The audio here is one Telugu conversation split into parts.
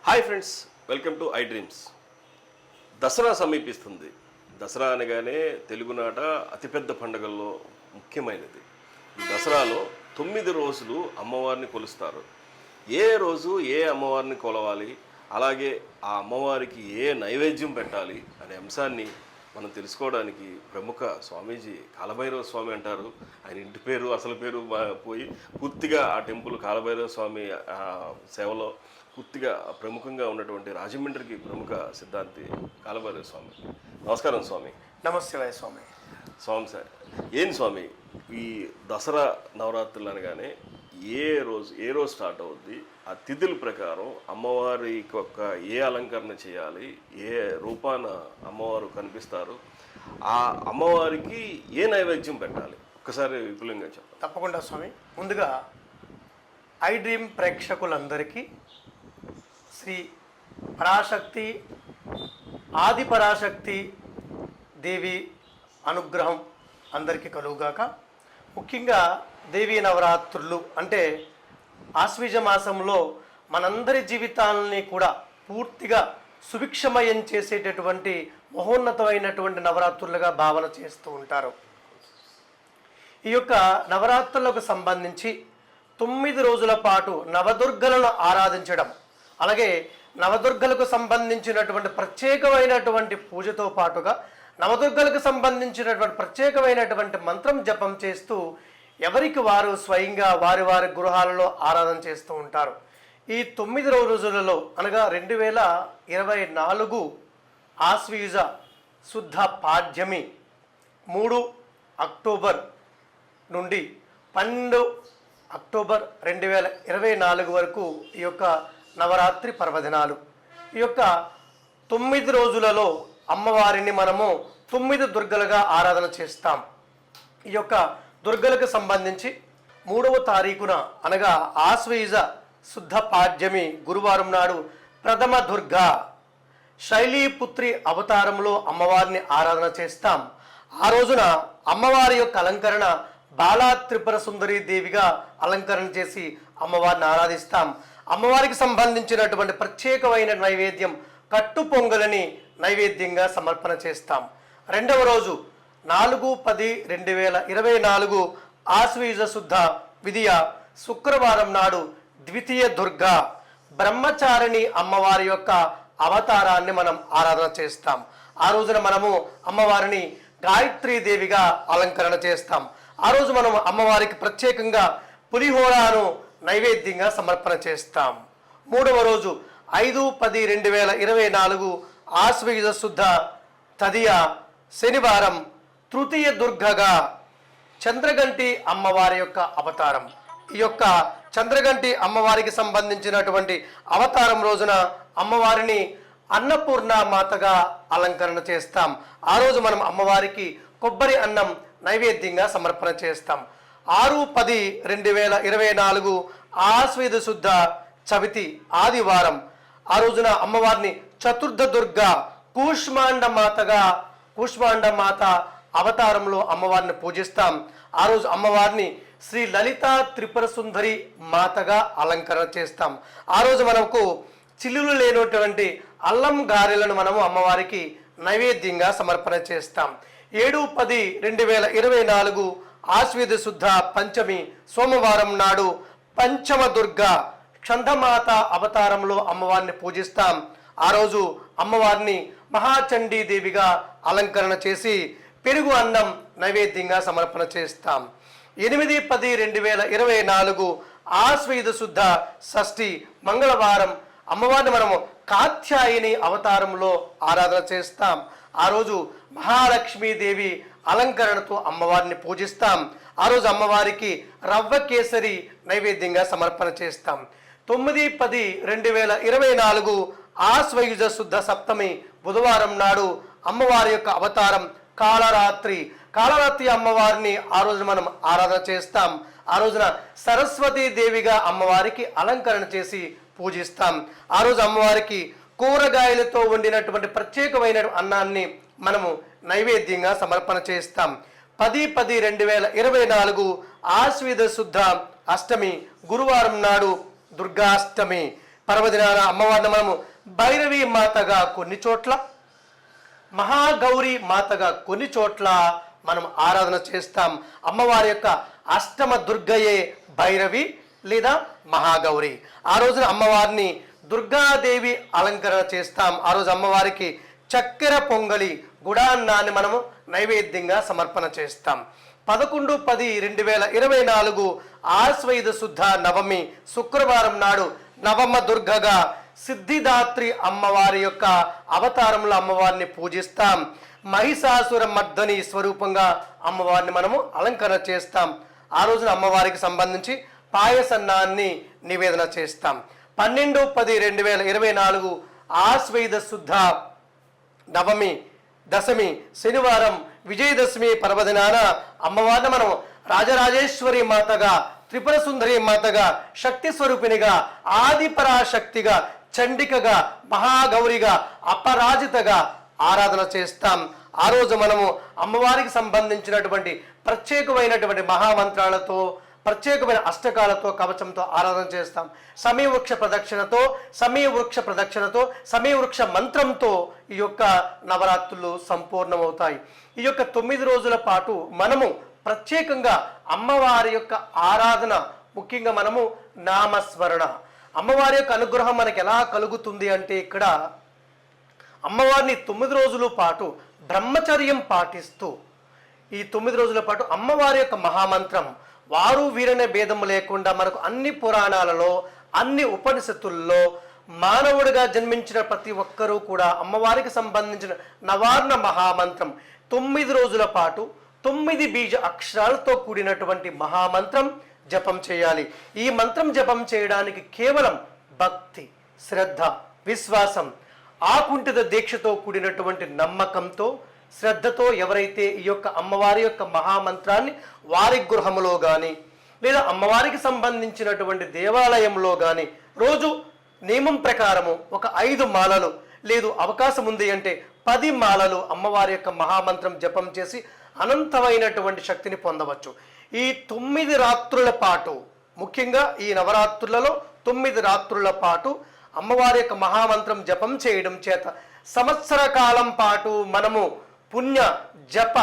Hi friends, welcome to I dreams. Dasara సమీపిస్తుంది. దసరా అనగానే తెలుగునాట అతిపెద్ద పండుగల్లో ముఖ్యమైనది. ఈ దసరాలో 9 రోజులు అమ్మవారిని కొలుస్తారు. ఏ రోజు ఏ అమ్మవారిని కొలవాలి, అలాగే ఆ అమ్మవారికి ఏ నైవేద్యం పెట్టాలి అనే అంశాన్ని మనం తెలుసుకోవడానికి ప్రముఖ స్వామీజీ కాలభైరవ స్వామి అంటారు. ఆయన ఇంటి పేరు అసలు పేరు పోయి పూర్తిగా ఆ టెంపుల్ కాలభైరవ స్వామి సేవలో పూర్తిగా ప్రముఖంగా ఉన్నటువంటి రాజమండ్రికి ప్రముఖ సిద్ధాంతి కాలభైరవ స్వామి. నమస్కారం స్వామి. నమస్తే స్వామి. స్వామి సార్, ఏం స్వామి ఈ దసరా నవరాత్రులు అనగానే ఏ రోజు స్టార్ట్ అవుద్ది, ఆ తిథుల ప్రకారం అమ్మవారి యొక్క ఏ అలంకరణ చేయాలి, ఏ రూపాన అమ్మవారు కనిపిస్తారు, ఆ అమ్మవారికి ఏ నైవేద్యం పెట్టాలి, ఒక్కసారి విపులంగా చెప్పండి. తప్పకుండా స్వామి. ముందుగా ఐ డ్రీమ్ ప్రేక్షకులందరికీ శ్రీ పరాశక్తి ఆది పరాశక్తి దేవి అనుగ్రహం అందరికీ కలుగుగాక. ముఖ్యంగా దేవీ నవరాత్రులు అంటే ఆశ్వీజ మాసంలో మనందరి జీవితాలని కూడా పూర్తిగా సుభిక్షమయం చేసేటటువంటి మహోన్నతమైనటువంటి నవరాత్రులుగా భావన చేస్తూ ఉంటారు. ఈ యొక్క నవరాత్రులకు సంబంధించి 9 రోజుల పాటు నవదుర్గలను ఆరాధించడం, అలాగే నవదుర్గలకు సంబంధించినటువంటి ప్రత్యేకమైనటువంటి పూజతో పాటుగా నవదుర్గలకు సంబంధించినటువంటి ప్రత్యేకమైనటువంటి మంత్రం జపం చేస్తూ ఎవరికి వారు స్వయంగా వారి వారి గృహాలలో ఆరాధన చేస్తూ ఉంటారు. ఈ 9 రోజులలో అనగా 2024 ఆశ్వీజ శుద్ధ పాడ్యమి 3 అక్టోబర్ నుండి 12 అక్టోబర్ 2024 వరకు ఈ యొక్క నవరాత్రి పర్వదినాలు. ఈ యొక్క 9 రోజులలో అమ్మవారిని మనము 9 దుర్గలుగా ఆరాధన చేస్తాం. ఈ యొక్క దుర్గలకు సంబంధించి 3వ తారీఖున అనగా ఆశ్వయుజ శుద్ధ పాడ్యమి గురువారం నాడు ప్రథమ దుర్గా శైలీపుత్రి అవతారంలో అమ్మవారిని ఆరాధన చేస్తాం. ఆ రోజున అమ్మవారి యొక్క అలంకరణ బాలా త్రిపుర సుందరి దేవిగా అలంకరణ చేసి అమ్మవారిని ఆరాధిస్తాం. అమ్మవారికి సంబంధించినటువంటి ప్రత్యేకమైన నైవేద్యం కట్టు పొంగలని నైవేద్యంగా సమర్పణ చేస్తాం. 2వ రోజు 4/10/2024 ఆశ్వయుజ శుద్ధ విధియ శుక్రవారం నాడు ద్వితీయ దుర్గా బ్రహ్మచారిణి అమ్మవారి యొక్క అవతారాన్ని మనం ఆరాధన చేస్తాం. ఆ రోజున మనము అమ్మవారిని గాయత్రీదేవిగా అలంకరణ చేస్తాం. ఆ రోజు మనం అమ్మవారికి ప్రత్యేకంగా పులిహోరాను నైవేద్యంగా సమర్పణ చేస్తాం. 3వ రోజు 5/10/2024 ఆశ్వయుజ శుద్ధ తదియ శనివారం తృతీయ దుర్గగా చంద్రగంటి అమ్మవారి యొక్క అవతారం. ఈ యొక్క చంద్రగంటి అమ్మవారికి సంబంధించినటువంటి అవతారం రోజున అమ్మవారిని అన్నపూర్ణ మాతగా అలంకరణ చేస్తాం. ఆ రోజు మనం అమ్మవారికి కొబ్బరి అన్నం నైవేద్యంగా సమర్పణ చేస్తాం. 6/10/2024 ఆశ్వయుజ శుద్ధ చవితి ఆదివారం. ఆ రోజున అమ్మవారిని చతుర్థ దుర్గా కూష్మాండ మాత అవతారంలో అమ్మవారిని పూజిస్తాం. ఆ రోజు అమ్మవారిని శ్రీ లలితా త్రిపుర సుందరి మాతగా అలంకరణ చేస్తాం. ఆ రోజు మనకు చిల్లులు లేనటువంటి అల్లం గారెలను మనము అమ్మవారికి నైవేద్యంగా సమర్పణ చేస్తాం. 7/10/2024 ఆశ్వయుజ శుద్ధ పంచమి సోమవారం నాడు పంచమ దుర్గా చందమాత అవతారంలో అమ్మవారిని పూజిస్తాం. ఆ రోజు అమ్మవారిని మహాచండీ దేవిగా అలంకరణ చేసి పెరుగు అన్నం నైవేద్యంగా సమర్పణ చేస్తాం. 8/10/2024 ఆశ్వయుజ శుద్ధ షష్ఠి మంగళవారం అమ్మవారిని మనము కాత్యాయని అవతారంలో ఆరాధన చేస్తాం. ఆ రోజు మహాలక్ష్మీదేవి అలంకరణతో అమ్మవారిని పూజిస్తాం. ఆ రోజు అమ్మవారికి రవ్వ కేసరి నైవేద్యంగా సమర్పణ చేస్తాం. 9/10/2024 ఆశ్వయుజ శుద్ధ సప్తమి బుధవారం నాడు అమ్మవారి యొక్క అవతారం కాళరాత్రి అమ్మవారిని ఆ రోజున మనం ఆరాధన చేస్తాం. ఆ రోజున సరస్వతీ దేవిగా అమ్మవారికి అలంకరణ చేసి పూజిస్తాం. ఆ రోజు అమ్మవారికి కూరగాయలతో వండినటువంటి ప్రత్యేకమైన అన్నాన్ని మనము నైవేద్యంగా సమర్పణ చేస్తాం. 10/10/2024 ఆశ్వయుజ శుద్ధ అష్టమి గురువారం నాడు దుర్గాష్టమి పర్వదినాన అమ్మవారిని మనము భైరవి మాతగా కొన్ని చోట్ల, మహాగౌరి మాతగా కొన్ని చోట్ల మనం ఆరాధన చేస్తాం. అమ్మవారి యొక్క అష్టమ దుర్గయే భైరవి లేదా మహాగౌరి. ఆ రోజున అమ్మవారిని దుర్గాదేవి అలంకరణ చేస్తాం. ఆ రోజు అమ్మవారికి చక్కెర పొంగలి గుడాన్నాన్ని మనము నైవేద్యంగా సమర్పణ చేస్తాం. 11/10/2024 ఆశ్వయుధ శుద్ధ నవమి శుక్రవారం నాడు నవమ దుర్గగా సిద్ధిదాత్రి అమ్మవారి యొక్క అవతారంలో అమ్మవారిని పూజిస్తాం. మహిషాసుర మర్దని స్వరూపంగా అమ్మవారిని మనము అలంకరణ చేస్తాం. ఆ రోజున అమ్మవారికి సంబంధించి పాయసన్నాన్ని నివేదన చేస్తాం. 12/10/2024 ఆశ్వయుధ శుద్ధ నవమి దశమి శనివారం విజయదశమి పర్వదినాన అమ్మవారిని మనం రాజరాజేశ్వరి మాతగా, త్రిపుర సుందరి మాతగా, శక్తి స్వరూపిణిగా, ఆదిపరాశక్తిగా, చండికగా, మహాగౌరిగా, అపరాజితగా ఆరాధన చేస్తాం. ఆ రోజు మనము అమ్మవారికి సంబంధించినటువంటి ప్రత్యేకమైనటువంటి మహామంత్రాలతో, ప్రత్యేకమైన అష్టకాలతో, కవచంతో ఆరాధన చేస్తాం. సమీవృక్ష ప్రదక్షిణతో, సమీవృక్ష మంత్రంతో ఈ యొక్క నవరాత్రులు సంపూర్ణమవుతాయి. ఈ యొక్క 9 రోజుల పాటు మనము ప్రత్యేకంగా అమ్మవారి యొక్క ఆరాధన, ముఖ్యంగా మనము నామస్మరణ, అమ్మవారి యొక్క అనుగ్రహం మనకి ఎలా కలుగుతుంది అంటే, ఇక్కడ అమ్మవారిని 9 రోజుల పాటు బ్రహ్మచర్యం పాటిస్తూ ఈ 9 రోజుల పాటు అమ్మవారి యొక్క మహామంత్రం వారు వీరనే భేదం లేకుండా మనకు అన్ని పురాణాలలో, అన్ని ఉపనిషత్తుల్లో మానవుడిగా జన్మించిన ప్రతి ఒక్కరూ కూడా అమ్మవారికి సంబంధించిన నవార్ణ మహామంత్రం 9 రోజుల పాటు 9 బీజ అక్షరాలతో కూడినటువంటి మహామంత్రం జపం చేయాలి. ఈ మంత్రం జపం చేయడానికి కేవలం భక్తి, శ్రద్ధ, విశ్వాసం, ఆకుంఠిత దీక్షతో కూడినటువంటి నమ్మకంతో, శ్రద్ధతో ఎవరైతే ఈ యొక్క అమ్మవారి యొక్క మహామంత్రాన్ని వారి గృహములో కానీ లేదా అమ్మవారికి సంబంధించినటువంటి దేవాలయంలో కానీ రోజు నియమం ప్రకారము ఒక 5 మాలలు, లేదు అవకాశం ఉంది అంటే 10 మాలలు అమ్మవారి యొక్క మహామంత్రం జపం చేసి అనంతమైనటువంటి శక్తిని పొందవచ్చు. ఈ 9 రాత్రుల పాటు, ముఖ్యంగా ఈ నవరాత్రులలో 9 రాత్రుల పాటు అమ్మవారి యొక్క మహామంత్రం జపం చేయడం చేత సంవత్సర కాలం పాటు మనము పుణ్య, జప,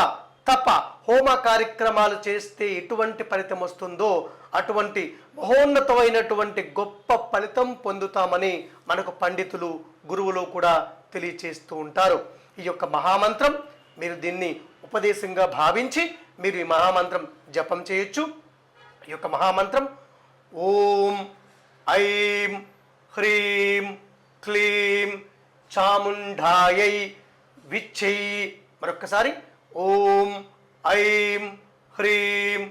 తప, హోమ కార్యక్రమాలు చేస్తే ఎటువంటి ఫలితం వస్తుందో అటువంటి మహోన్నతమైనటువంటి గొప్ప ఫలితం పొందుతామని మనకు పండితులు, గురువులు కూడా తెలియచేస్తూ ఉంటారు. ఈ యొక్క మహామంత్రం మీరు దీన్ని ఉపదేశంగా భావించి మీరు ఈ మహామంత్రం జపం చేయొచ్చు. ఈ యొక్క మహామంత్రం ఓం ఐం హ్రీం క్లీం చాముండాయై విచ్చై. మరొక్కసారి ఓం ఐం హ్రీం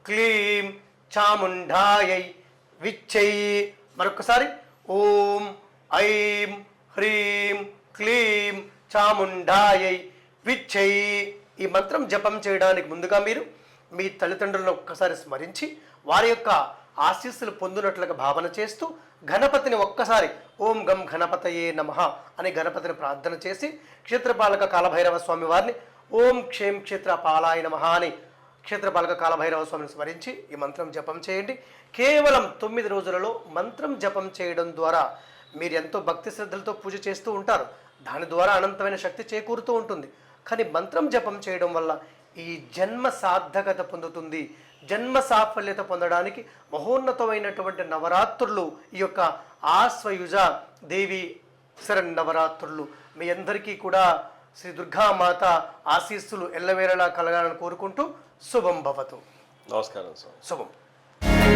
క్లీం చాముండాయై విచ్చై. మరొక్కసారి ఓం ఐం హ్రీం క్లీం చాముండాయై విచ్చై. ఈ మంత్రం జపం చేయడానికి ముందుగా మీరు మీ తల్లిదండ్రులను ఒక్కసారి స్మరించి వారి యొక్క ఆశీస్సులు పొందినట్లుగా భావన చేస్తూ గణపతిని ఒక్కసారి ఓం గం గణపతయే నమః అని గణపతిని ప్రార్థన చేసి క్షేత్రపాలక కాలభైరవ స్వామి వారిని ఓం క్షేం క్షేత్రపాలాయ నమః అని క్షేత్రపాలక కాలభైరవ స్వామిని స్మరించి ఈ మంత్రం జపం చేయండి. కేవలం 9 రోజులలో మంత్రం జపం చేయడం ద్వారా మీరు ఎంతో భక్తి శ్రద్ధలతో పూజ చేస్తూ ఉంటారు. దాని ద్వారా అనంతమైన శక్తి చేకూరుతూ ఉంటుంది. కానీ మంత్రం జపం చేయడం వల్ల ఈ జన్మ సార్థకత పొందుతుంది. జన్మ సాఫల్యత పొందడానికి మహోన్నతమైనటువంటి నవరాత్రులు ఈ యొక్క ఆశ్వయుజ దేవి శరన్నవరాత్రులు. మీ అందరికీ కూడా శ్రీ దుర్గామాత ఆశీస్సులు ఎల్లవేళలా కలగాలని కోరుకుంటూ శుభం భవతు. నమస్కారం సార్. శుభం.